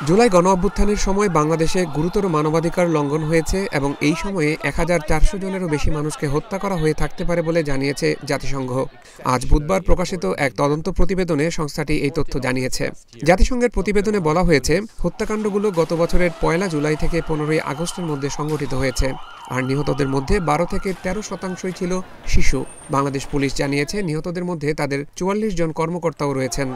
জুলাই গণঅভ্যুত্থানের সময় বাংলাদেশে গুরুতর মানবাধিকার লঙ্ঘন হয়েছে এবং এই সময়ে ১,৪০০ জনেরও বেশি মানুষকে হত্যা করা হয়ে থাকতে পারে বলে জানিয়েছে জাতিসংঘ। আজ বুধবার প্রকাশিত এক তদন্ত প্রতিবেদনে সংস্থাটি এই তথ্য জানিয়েছে। জাতিসংঘের প্রতিবেদনে বলা হয়েছে, হত্যাকাণ্ডগুলো গত বছরের ১ জুলাই থেকে ১৫ আগস্টের মধ্যে সংঘটিত হয়েছে, আর নিহতদের মধ্যে ১২ থেকে ১৩% ছিল শিশু। বাংলাদেশ পুলিশ জানিয়েছে, নিহতদের মধ্যে তাদের ৪৪ জন কর্মকর্তাও রয়েছেন।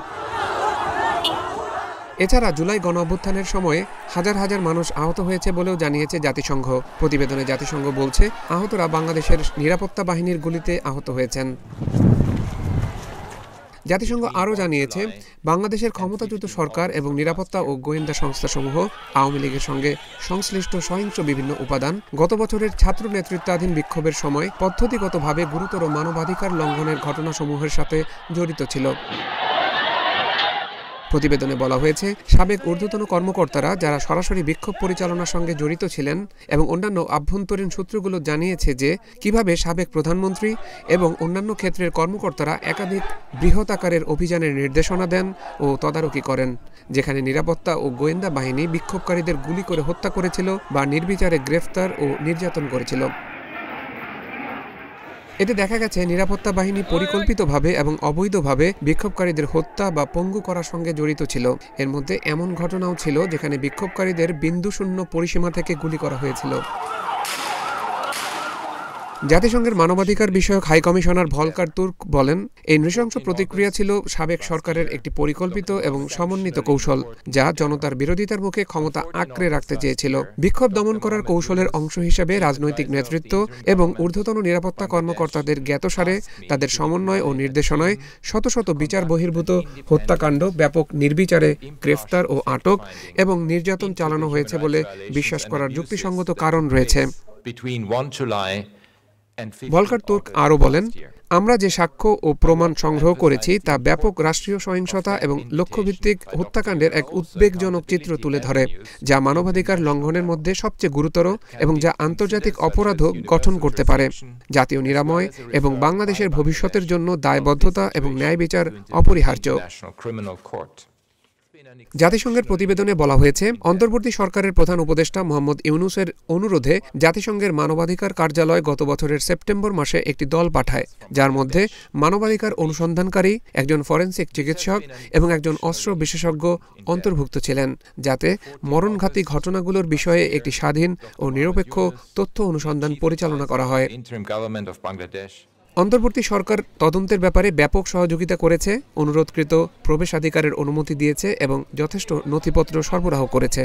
এছাড়া জুলাই গণঅভ্যুত্থানের সময়ে হাজার হাজার মানুষ আহত হয়েছে বলেও জানিয়েছে জাতিসংঘ। প্রতিবেদনে জাতিসংঘ বলছে, আহতরা বাংলাদেশের নিরাপত্তা বাহিনীর গুলিতে আহত হয়েছেন। জাতিসংঘ আরও জানিয়েছে, বাংলাদেশের ক্ষমতাচ্যুত সরকার এবং নিরাপত্তা ও গোয়েন্দা সংস্থাসমূহ আওয়ামী লীগের সঙ্গে সংশ্লিষ্ট সহিংস বিভিন্ন উপাদান গত বছরের ছাত্র নেতৃত্বাধীন বিক্ষোভের সময় পদ্ধতিগতভাবে গুরুতর মানবাধিকার লঙ্ঘনের ঘটনাসমূহের সাথে জড়িত ছিল। প্রতিবেদনে বলা হয়েছে, সাবেক ঊর্ধ্বতন কর্মকর্তারা যারা সরাসরি বিক্ষোভ পরিচালনার সঙ্গে জড়িত ছিলেন এবং অন্যান্য আভ্যন্তরীণ সূত্রগুলো জানিয়েছে যে কিভাবে সাবেক প্রধানমন্ত্রী এবং অন্যান্য ক্ষেত্রের কর্মকর্তারা একাধিক বৃহৎ আকারের অভিযানের নির্দেশনা দেন ও তদারকি করেন, যেখানে নিরাপত্তা ও গোয়েন্দা বাহিনী বিক্ষোভকারীদের গুলি করে হত্যা করেছিল বা নির্বিচারে গ্রেফতার ও নির্যাতন করেছিল। এতে দেখা গেছে, নিরাপত্তা বাহিনী পরিকল্পিতভাবে এবং অবৈধভাবে বিক্ষোভকারীদের হত্যা বা পঙ্গু করার সঙ্গে জড়িত ছিল। এর মধ্যে এমন ঘটনাও ছিল যেখানে বিক্ষোভকারীদের বিন্দুশূন্য পরিসীমা থেকে গুলি করা হয়েছিল। জাতিসংঘের মানবাধিকার বিষয়ক হাই কমিশনার ভলকার তুর্ক বলেন, এই নৃশংস প্রতিক্রিয়া ছিল সাবেক সরকারের একটি পরিকল্পিত এবং সমন্বিত কৌশল, যা জনতার বিরোধিতার মুখে ক্ষমতা আঁকড়ে রাখতে চেয়েছিল। বিক্ষোভ দমন করার কৌশলের অংশ হিসেবে রাজনৈতিক নেতৃত্ব এবং ঊর্ধ্বতন নিরাপত্তা কর্মকর্তাদের জ্ঞাতসারে তাদের সমন্বয় ও নির্দেশনায় শত শত বিচার বহির্ভূত হত্যাকাণ্ড, ব্যাপক নির্বিচারে গ্রেফতার ও আটক এবং নির্যাতন চালানো হয়েছে বলে বিশ্বাস করার যুক্তিসঙ্গত কারণ রয়েছে। ভলকার তুর্ক আরও বলেন, আমরা যে সাক্ষ্য ও প্রমাণ সংগ্রহ করেছি তা ব্যাপক রাষ্ট্রীয় সহিংসতা এবং লক্ষ্যভিত্তিক হত্যাকাণ্ডের এক উদ্বেগজনক চিত্র তুলে ধরে, যা মানবাধিকার লঙ্ঘনের মধ্যে সবচেয়ে গুরুতর এবং যা আন্তর্জাতিক অপরাধও গঠন করতে পারে। জাতীয় নিরাময় এবং বাংলাদেশের ভবিষ্যতের জন্য দায়বদ্ধতা এবং ন্যায় বিচার অপরিহার্য। জাতিসংঘের প্রতিবেদনে বলা হয়েছে, অন্তর্বর্তী সরকারের প্রধান উপদেষ্টা মোহাম্মদ ইউনূসের অনুরোধে জাতিসংঘের মানবাধিকার কার্যালয় গত বছরের সেপ্টেম্বর মাসে একটি দল পাঠায়, যার মধ্যে মানবাধিকার অনুসন্ধানকারী, একজন ফরেনসিক চিকিৎসক এবং একজন অস্ত্র বিশেষজ্ঞ অন্তর্ভুক্ত ছিলেন, যাতে মরণঘাতী ঘটনাগুলোর বিষয়ে একটি স্বাধীন ও নিরপেক্ষ তথ্য অনুসন্ধান পরিচালনা করা হয়। অন্তর্বর্তী সরকার তদন্তের ব্যাপারে ব্যাপক সহযোগিতা করেছে, অনুরোধকৃত প্রবেশাধিকারের অনুমতি দিয়েছে এবং যথেষ্ট নথিপত্র সরবরাহ করেছে।